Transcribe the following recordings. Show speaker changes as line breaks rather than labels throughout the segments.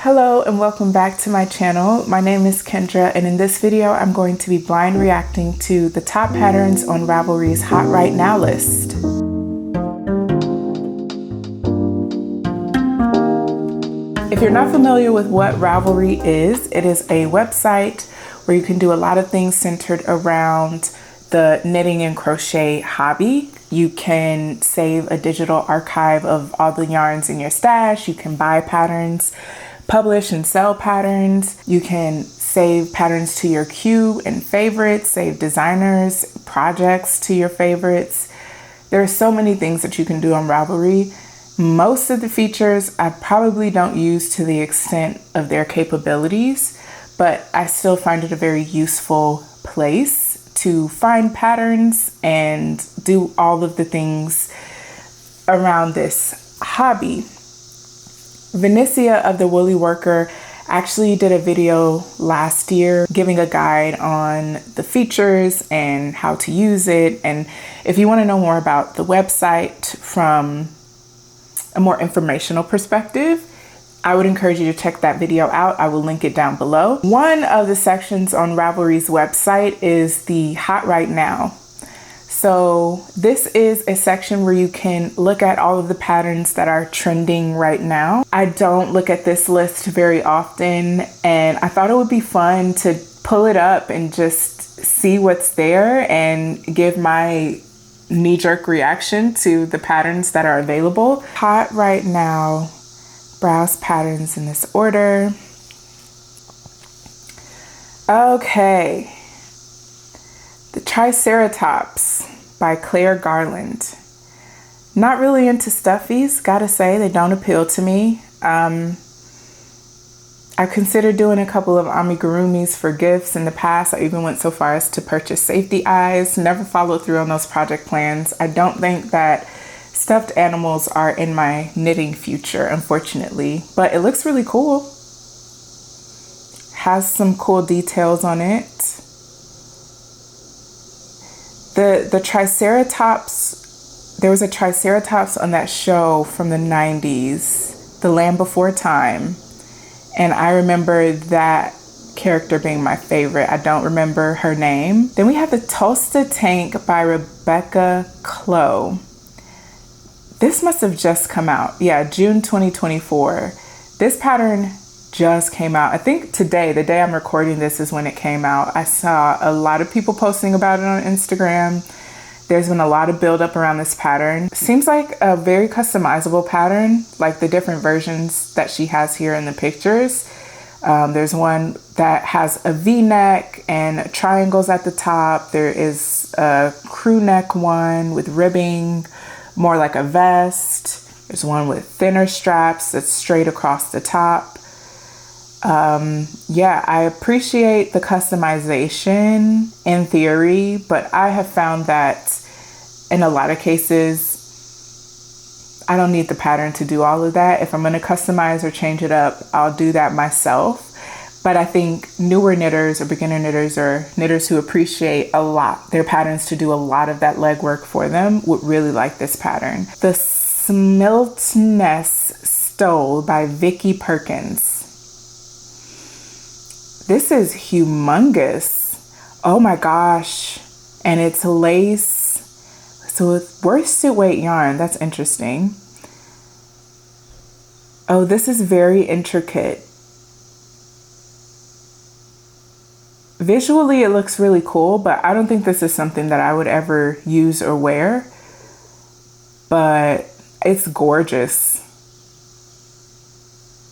Hello and welcome back to my channel. My name is Kendra, and in this video I'm going to be blind reacting to the top patterns on Ravelry's Hot Right Now list. If you're not familiar with what Ravelry is, it is a website where you can do a lot of things centered around the knitting and crochet hobby. You can save a digital archive of all the yarns in your stash. You can buy patterns, publish and sell patterns. You can save patterns to your queue and favorites, save designers, projects to your favorites. There are so many things that you can do on Ravelry. Most of the features I probably don't use to the extent of their capabilities, but I still find it a very useful place to find patterns and do all of the things around this hobby. Vinicia of the Woolly Worker actually did a video last year giving a guide on the features and how to use it. And if you want to know more about the website from a more informational perspective, I would encourage you to check that video out. I will link it down below. One of the sections on Ravelry's website is the Hot Right Now. So this is a section where you can look at all of the patterns that are trending right now. I don't look at this list very often, and I thought it would be fun to pull it up and just see what's there and give my knee-jerk reaction to the patterns that are available. Hot Right Now, browse patterns in this order. Okay. The Triceratops by Claire Garland. Not really into stuffies, gotta say, they don't appeal to me. I considered doing a couple of amigurumis for gifts in the past. I even went so far as to purchase safety eyes, never followed through on those project plans. I don't think that stuffed animals are in my knitting future, unfortunately, but it looks really cool. Has some cool details on it. The Triceratops, there was a Triceratops on that show from the 90s, The Land Before Time. And I remember that character being my favorite. I don't remember her name. Then we have the Tulsa Tank by Rebecca Clow. This must have just come out. Yeah, June 2024. This pattern just came out. I think today, the day I'm recording this, is when it came out. I saw a lot of people posting about it on Instagram. There's been a lot of build up around this pattern. Seems like a very customizable pattern, like the different versions that she has here in the pictures. There's one that has a V-neck and triangles at the top. There is a crew neck one with ribbing, more like a vest. There's one with thinner straps that's straight across the top. Yeah, I appreciate the customization in theory, but I have found that in a lot of cases, I don't need the pattern to do all of that. If I'm going to customize or change it up, I'll do that myself. But I think newer knitters or beginner knitters or knitters who appreciate a lot their patterns to do a lot of that legwork for them would really like this pattern. The Smiltness Stole by Vicki Perkins. This is humongous. Oh my gosh. And it's lace. So it's worsted weight yarn. That's interesting. Oh, this is very intricate. Visually, it looks really cool, but I don't think this is something that I would ever use or wear. But it's gorgeous.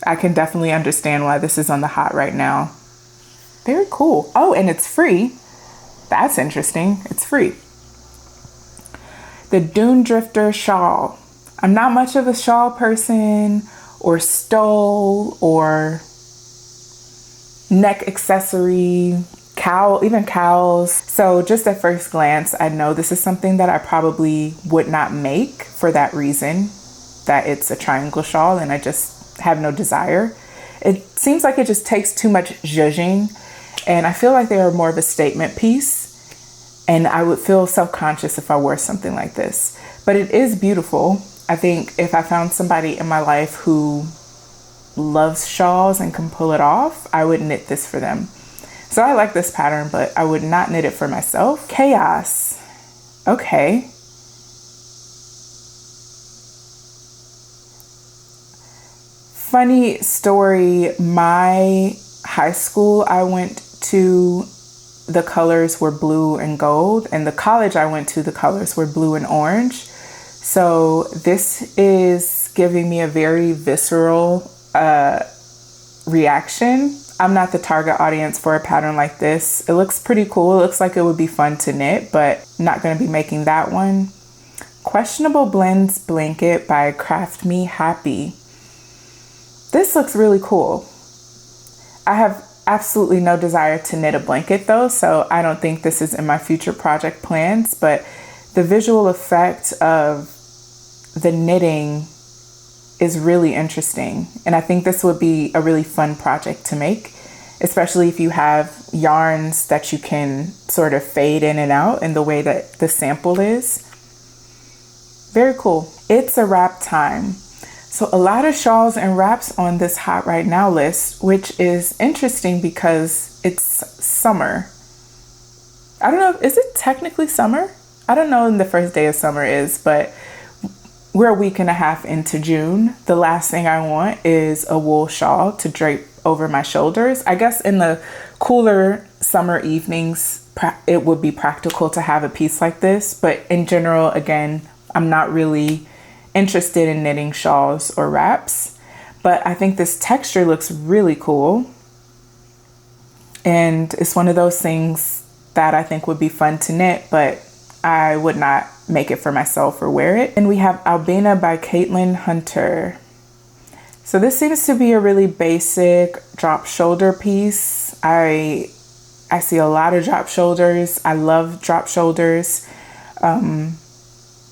I can definitely understand why this is on the Hot Right Now. Very cool. Oh, and it's free. That's interesting. It's free. The Dune Drifter Shawl. I'm not much of a shawl person or stole or neck accessory, cowl, even cowls. So just at first glance, I know this is something that I probably would not make for that reason, that it's a triangle shawl and I just have no desire. It seems like it just takes too much zhuzhing. And I feel like they are more of a statement piece, and I would feel self-conscious if I wore something like this. But it is beautiful. I think if I found somebody in my life who loves shawls and can pull it off, I would knit this for them. So I like this pattern, but I would not knit it for myself. Chaos. Okay. Funny story, my high school I went to, the colors were blue and gold, and the college I went to, the colors were blue and orange. So this is giving me a very visceral reaction. I'm not the target audience for a pattern like this. It looks pretty cool. It looks like it would be fun to knit, but not going to be making that one. Questionable Blends Blanket by Craft Me Happy. This looks really cool. I have absolutely no desire to knit a blanket though, so I don't think this is in my future project plans, but the visual effect of the knitting is really interesting. And I think this would be a really fun project to make, especially if you have yarns that you can sort of fade in and out in the way that the sample is. Very cool. It's a wrap time. So a lot of shawls and wraps on this hot right now list, which is interesting because it's summer. I don't know, is it technically summer? I don't know when the first day of summer is, but we're a week and a half into June. The last thing I want is a wool shawl to drape over my shoulders. I guess in the cooler summer evenings, it would be practical to have a piece like this, but in general, again, I'm not really interested in knitting shawls or wraps, but I think this texture looks really cool. And it's one of those things that I think would be fun to knit, but I would not make it for myself or wear it. And we have Albina by Caitlin Hunter. So this seems to be a really basic drop shoulder piece. I see a lot of drop shoulders. I love drop shoulders.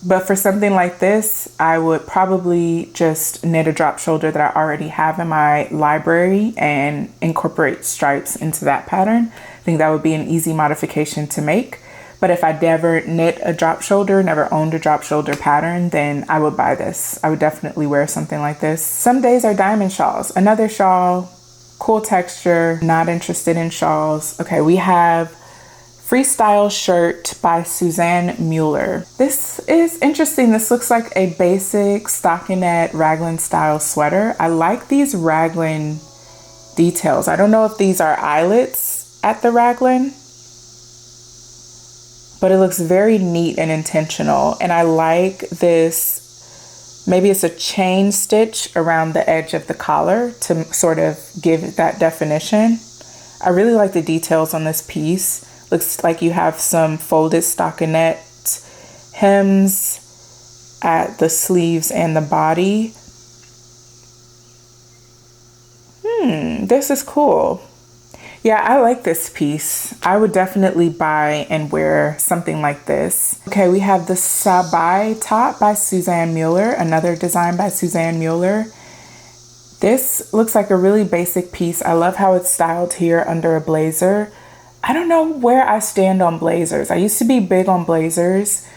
But for something like this, I would probably just knit a drop shoulder that I already have in my library and incorporate stripes into that pattern. I think that would be an easy modification to make. But if I never knit a drop shoulder, never owned a drop shoulder pattern, then I would buy this. I would definitely wear something like this. Some days are diamond shawls. Another shawl, cool texture, not interested in shawls. Okay, we have Freestyle Shirt by Suzanne Mueller. This is interesting. This looks like a basic stockinette raglan style sweater. I like these raglan details. I don't know if these are eyelets at the raglan, but it looks very neat and intentional. And I like this, maybe it's a chain stitch around the edge of the collar to sort of give that definition. I really like the details on this piece. Looks like you have some folded stockinette hems at the sleeves and the body. This is cool. Yeah, I like this piece. I would definitely buy and wear something like this. Okay, we have the Sabai top by Suzanne Mueller, another design by Suzanne Mueller. This looks like a really basic piece. I love how it's styled here under a blazer. I don't know where I stand on blazers. I used to be big on blazers,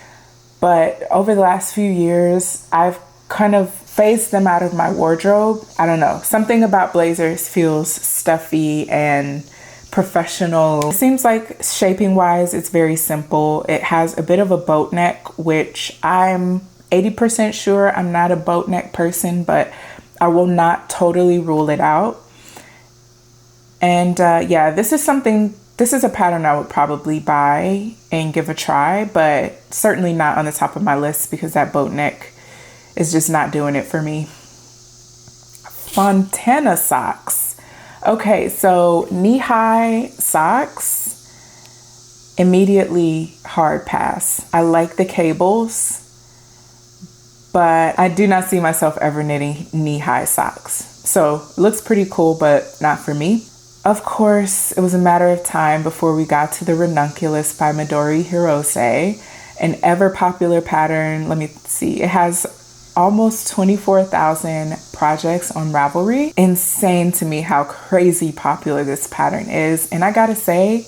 but over the last few years, I've kind of phased them out of my wardrobe. I don't know. Something about blazers feels stuffy and professional. It seems like shaping wise, it's very simple. It has a bit of a boat neck, which I'm 80% sure I'm not a boat neck person, but I will not totally rule it out. And yeah, this is a pattern I would probably buy and give a try, but certainly not on the top of my list because that boat neck is just not doing it for me. Fontana socks. Okay, so knee-high socks, immediately hard pass. I like the cables, but I do not see myself ever knitting knee-high socks. So it looks pretty cool, but not for me. Of course, it was a matter of time before we got to the Ranunculus by Midori Hirose, an ever popular pattern. Let me see. It has almost 24,000 projects on Ravelry. Insane to me how crazy popular this pattern is. And I gotta say,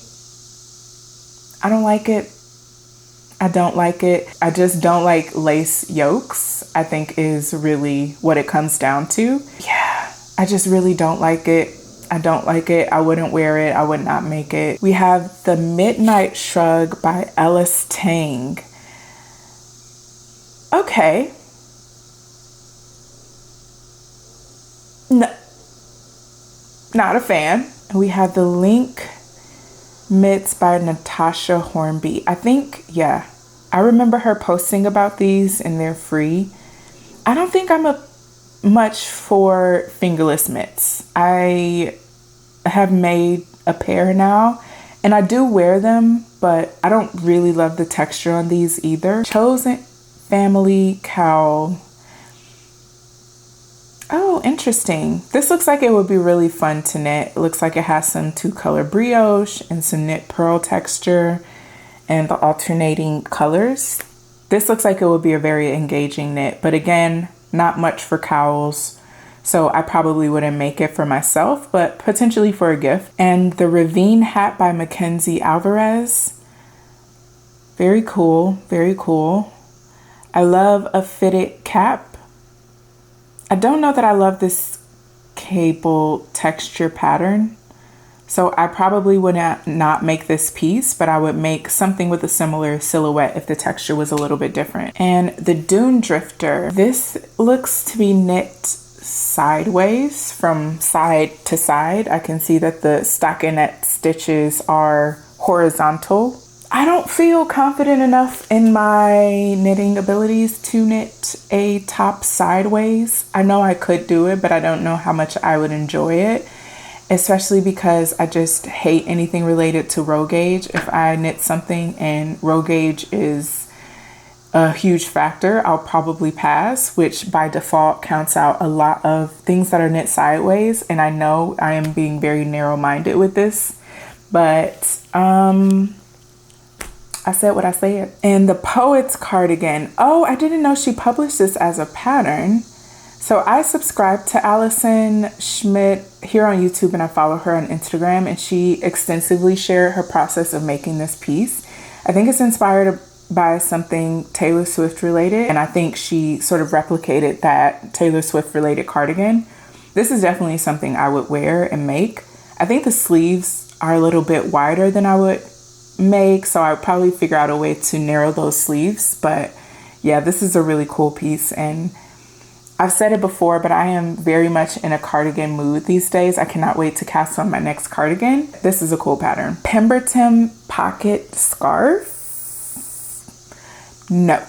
I don't like it. I don't like it. I just don't like lace yokes, I think is really what it comes down to. Yeah. I just really don't like it. I don't like it. I wouldn't wear it. I would not make it. We have the Midnight Shrug by Ellis Tang. Okay. No, not a fan. We have the Link Mitts by Natasha Hornby. I think, yeah, I remember her posting about these and they're free. I don't think I'm much for fingerless mitts. I have made a pair now and I do wear them, but I don't really love the texture on these either. Chosen Family Cowl. Oh, interesting. This looks like it would be really fun to knit. It looks like it has some 2-color brioche and some knit pearl texture and the alternating colors. This looks like it would be a very engaging knit, but again, not much for cowls. So I probably wouldn't make it for myself, but potentially for a gift. And the Ravine hat by Mackenzie Alvarez. Very cool, very cool. I love a fitted cap. I don't know that I love this cable texture pattern. So I probably would not make this piece, but I would make something with a similar silhouette if the texture was a little bit different. And the Dune Drifter, this looks to be knit sideways from side to side. I can see that the stockinette stitches are horizontal. I don't feel confident enough in my knitting abilities to knit a top sideways. I know I could do it, but I don't know how much I would enjoy it, especially because I just hate anything related to row gauge. If I knit something and row gauge is a huge factor, I'll probably pass, which by default counts out a lot of things that are knit sideways. And I know I am being very narrow-minded with this, but I said what I said. And the Poet's Cardigan. Oh, I didn't know she published this as a pattern. So I subscribe to Allison Schmidt here on YouTube and I follow her on Instagram, and she extensively shared her process of making this piece. I think it's inspired by something Taylor Swift related, and I think she sort of replicated that Taylor Swift related cardigan. This is definitely something I would wear and make. I think the sleeves are a little bit wider than I would make, so I would probably figure out a way to narrow those sleeves. But yeah, this is a really cool piece, and I've said it before, but I am very much in a cardigan mood these days. I cannot wait to cast on my next cardigan. This is a cool pattern. Pemberton Pocket Scarf. No.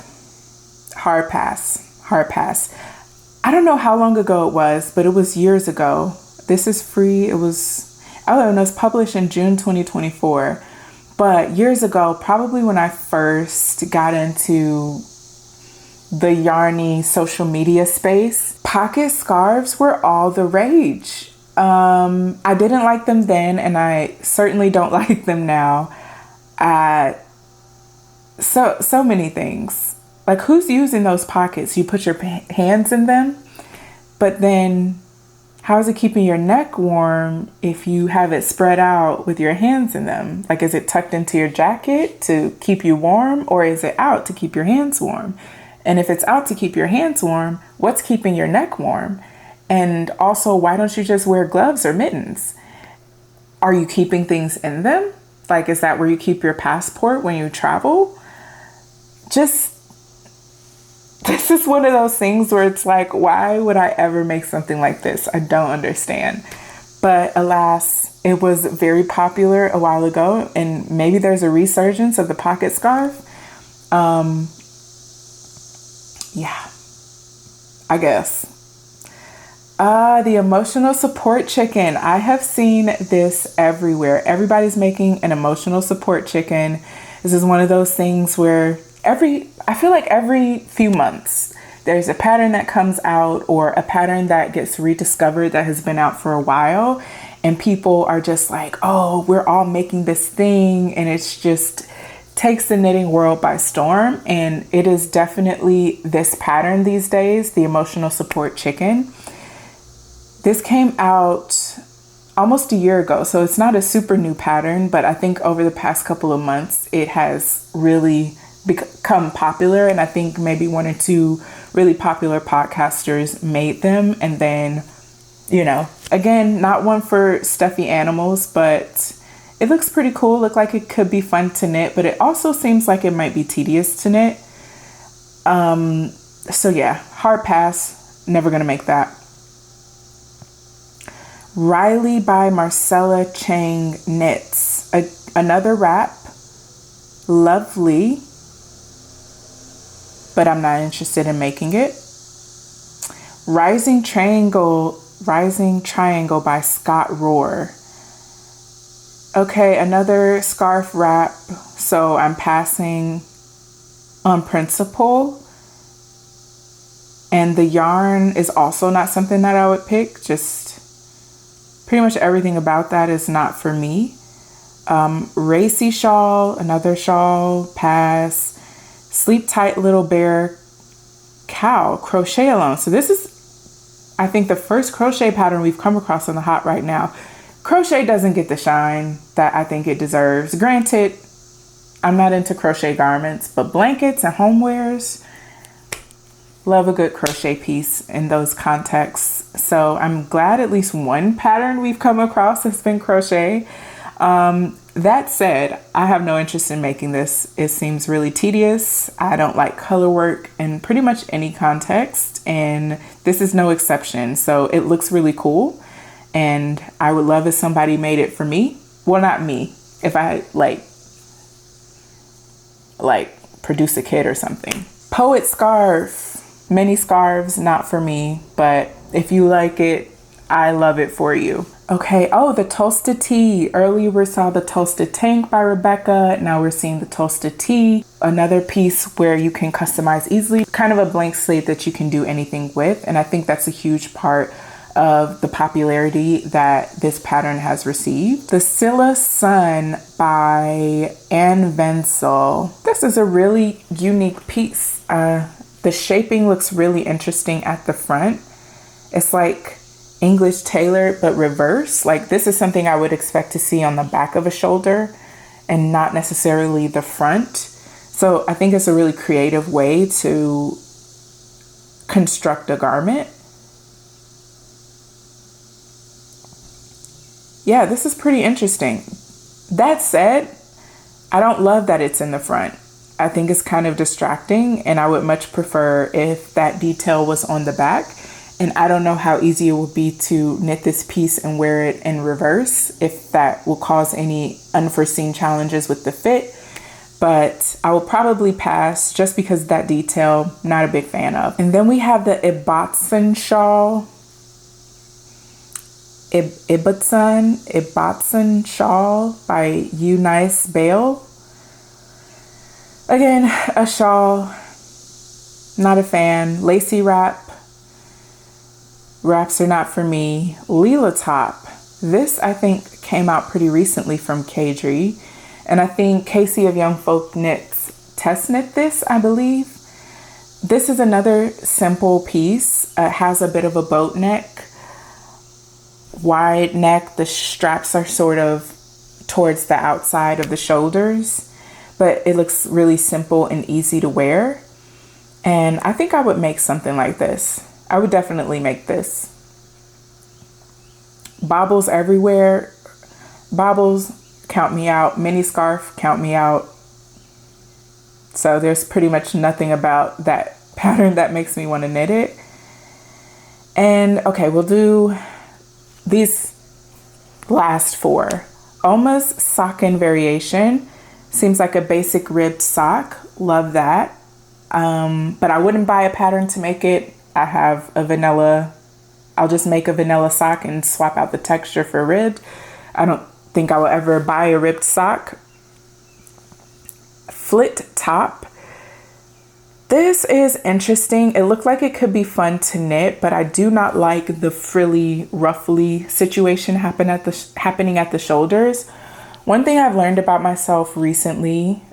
Hard pass. Hard pass. I don't know how long ago it was, but it was years ago. This is free. It was, oh, and it was published in June 2024. But years ago, probably when I first got into the yarny social media space, pocket scarves were all the rage. I didn't like them then, and I certainly don't like them now. So many things. Like, who's using those pockets? You put your hands in them, but then how is it keeping your neck warm if you have it spread out with your hands in them? Like, is it tucked into your jacket to keep you warm, or is it out to keep your hands warm? And if it's out to keep your hands warm, what's keeping your neck warm? And also, why don't you just wear gloves or mittens? Are you keeping things in them? Like, is that where you keep your passport when you travel? This is one of those things where it's like, why would I ever make something like this? I don't understand. But alas, it was very popular a while ago, and maybe there's a resurgence of the pocket scarf. Yeah, I guess. The emotional support chicken. I have seen this everywhere. Everybody's making an emotional support chicken. This is one of those things where I feel like every few months there's a pattern that comes out, or a pattern that gets rediscovered that has been out for a while, and people are just like, oh, we're all making this thing, and it's just takes the knitting world by storm. And it is definitely this pattern these days, the emotional support chicken. This came out almost a year ago, so it's not a super new pattern, but I think over the past couple of months it has really become popular, and I think maybe one or two really popular podcasters made them, and then you know, again, not one for stuffy animals, but it looks pretty cool. Look like it could be fun to knit, but it also seems like it might be tedious to knit. So yeah, hard pass. Never gonna make that. Riley by Marcella Chang Knits. Another wrap. Lovely, but I'm not interested in making it. Rising Triangle by Scott Rohr. Okay, another scarf wrap, so I'm passing on principle. And the yarn is also not something that I would pick. Just pretty much everything about that is not for me. Racy shawl, another shawl, pass. Sleep Tight Little Bear cow, crochet alone. So this is, I think, the first crochet pattern we've come across on the hot right now. Crochet doesn't get the shine that I think it deserves. Granted, I'm not into crochet garments, but blankets and homewares, love a good crochet piece in those contexts. So I'm glad at least one pattern we've come across has been crochet. That said, I have no interest in making this. It seems really tedious. I don't like color work in pretty much any context, and this is no exception. So it looks really cool, and I would love if somebody made it for me. Well, not me. If I like produce a kit or something. Poet scarf, mini scarves, not for me, but if you like it, I love it for you. Okay, oh, the Toasted Tea. Earlier we saw the Toasted Tank by Rebecca. Now we're seeing the Toasted Tea. Another piece where you can customize easily. Kind of a blank slate that you can do anything with. And I think that's a huge part of the popularity that this pattern has received. The Scylla Sun by Anne Wenzel. This is a really unique piece. The shaping looks really interesting at the front. It's like English tailored but reverse. Like, this is something I would expect to see on the back of a shoulder and not necessarily the front. So I think it's a really creative way to construct a garment. Yeah, this is pretty interesting. That said, I don't love that it's in the front. I think it's kind of distracting, and I would much prefer if that detail was on the back. And I don't know how easy it would be to knit this piece and wear it in reverse, if that will cause any unforeseen challenges with the fit. But I will probably pass just because that detail, not a big fan of. And then we have the Ibbotson shawl. Ibbotson shawl by Eunice Bale. Again, a shawl, not a fan. Lacy wrap. Wraps are not for me. Leela top. This, I think, came out pretty recently from Kadri. And I think Casey of Young Folk Knits test knit this, I believe. This is another simple piece. It has a bit of a boat neck. Wide neck. The straps are sort of towards the outside of the shoulders. But it looks really simple and easy to wear. And I think I would make something like this. I would definitely make this. Bobbles everywhere. Bobbles, count me out. Mini scarf, count me out. So there's pretty much nothing about that pattern that makes me want to knit it. And okay, we'll do these last four. Oma's Sockin variation. Seems like a basic ribbed sock. Love that. But I wouldn't buy a pattern to make it. I have a vanilla, I'll just make a vanilla sock and swap out the texture for ribbed. I don't think I will ever buy a ribbed sock. Flit top. This is interesting. It looked like it could be fun to knit, but I do not like the frilly, ruffly situation happening at the shoulders. One thing I've learned about myself recently,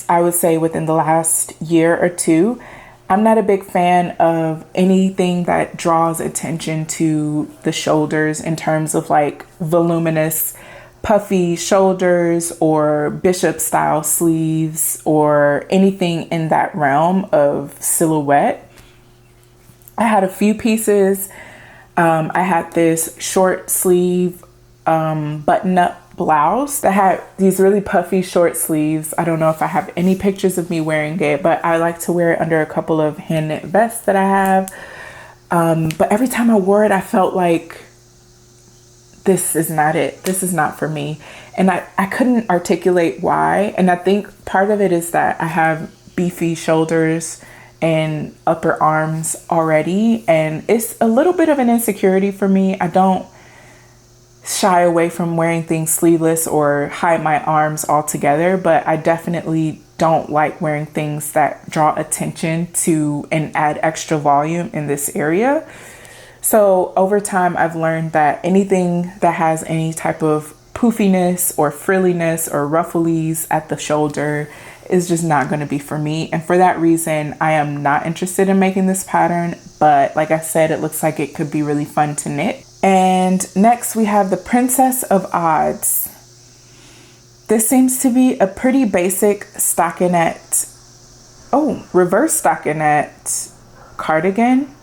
I would say within the last year or two, I'm not a big fan of anything that draws attention to the shoulders in terms of like voluminous, puffy shoulders or bishop style sleeves or anything in that realm of silhouette. I had a few pieces I had this short sleeve button up blouse that had these really puffy short sleeves. I don't know if I have any pictures of me wearing it, but I like to wear it under a couple of hand knit vests that I have. But every time I wore it, I felt like this is not it. This is not for me. And I couldn't articulate why. And I think part of it is that I have beefy shoulders and upper arms already. And it's a little bit of an insecurity for me. I don't shy away from wearing things sleeveless or hide my arms altogether, but I definitely don't like wearing things that draw attention to and add extra volume in this area. So over time, I've learned that anything that has any type of poofiness or frilliness or rufflies at the shoulder is just not going to be for me. And for that reason, I am not interested in making this pattern. But like I said, it looks like it could be really fun to knit. And next we have the Princess of Odds. This seems to be a pretty basic stockinette, reverse stockinette cardigan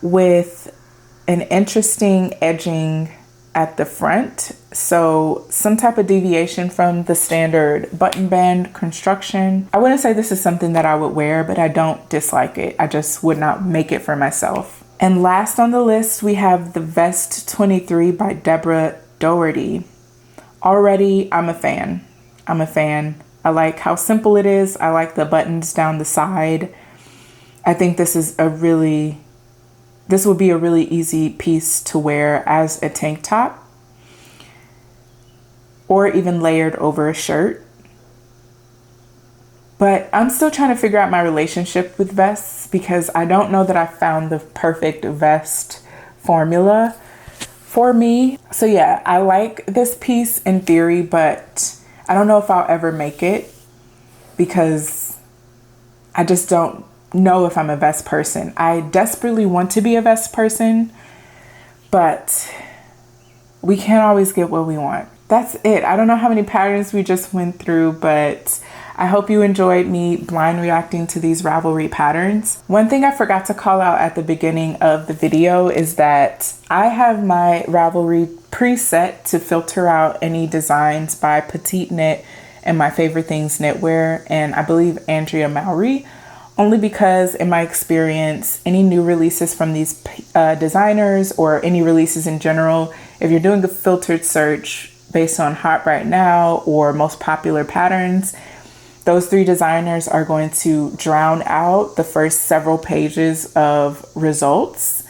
with an interesting edging at the front. So some type of deviation from the standard button band construction. I wouldn't say this is something that I would wear, but I don't dislike it. I just would not make it for myself. And last on the list, we have the Vest 23 by Deborah Doherty. Already, I'm a fan. I like how simple it is. I like the buttons down the side. I think this would be a really easy piece to wear as a tank top or even layered over a shirt. But I'm still trying to figure out my relationship with vests because I don't know that I found the perfect vest formula for me. So yeah, I like this piece in theory, but I don't know if I'll ever make it because I just don't know if I'm a vest person. I desperately want to be a vest person, but we can't always get what we want. That's it. I don't know how many patterns we just went through, but I hope you enjoyed me blind reacting to these Ravelry patterns. One thing I forgot to call out at the beginning of the video is that I have my Ravelry preset to filter out any designs by Petite Knit and My Favorite Things Knitwear, and I believe Andrea Mowry, only because in my experience, any new releases from these designers or any releases in general, if you're doing a filtered search based on hot right now or most popular patterns, those three designers are going to drown out the first several pages of results.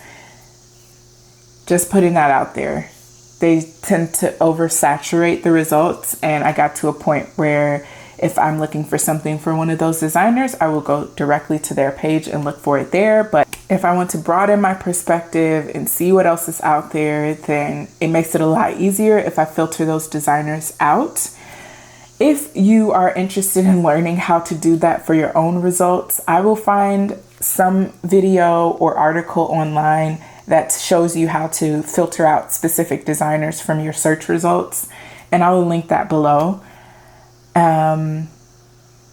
Just putting that out there. They tend to oversaturate the results, and I got to a point where if I'm looking for something for one of those designers, I will go directly to their page and look for it there. But if I want to broaden my perspective and see what else is out there, then it makes it a lot easier if I filter those designers out. If you are interested in learning how to do that for your own results, I will find some video or article online that shows you how to filter out specific designers from your search results, and I will link that below.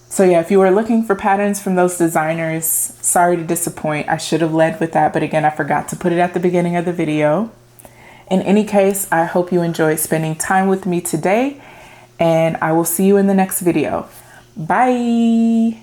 So yeah, if you were looking for patterns from those designers, sorry to disappoint. I should have led with that, but again, I forgot to put it at the beginning of the video. In any case, I hope you enjoyed spending time with me today, and I will see you in the next video. Bye.